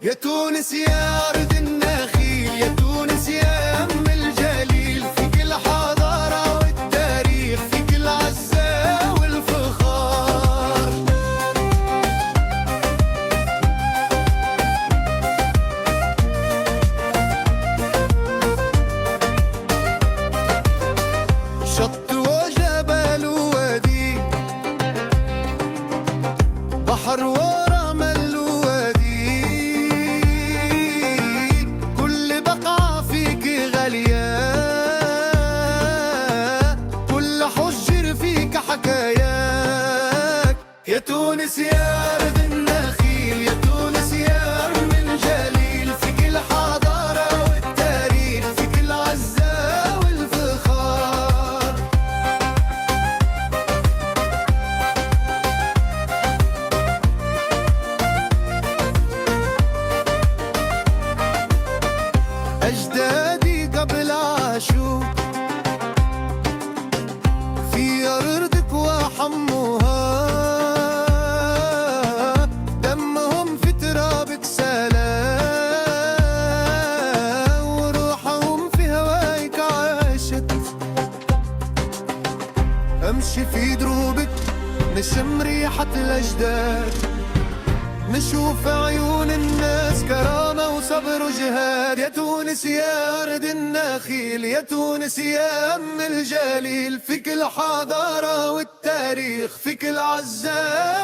يا تونس يا أرض النخيل، يا تونس يا أم الجليل، فيك الحضارة والتاريخ، فيك العزة والفخار. شط وجبل ووادي، بحر ورمل ووادي، كل بقعة فيك غالية، كل حجر فيك حكاياك. يا تونس يا أرض النخيل، يا تونس يا أم الجليل، فيك الحضارة والتاريخ، فيك العزة والفخار. أجدادي قبل عاشوا في أرضك وحموها، دمهم في ترابك سلا، وروحهم في هواك عاشت. أمشي في دروبك نشم ريحة الأجداد، نشوف عيون الناس كرامة وصبر وجهاد. يا تونس يا أرض النخيل، يا تونس يا أم الجليل، فيك الحضارة والتاريخ، فيك العزة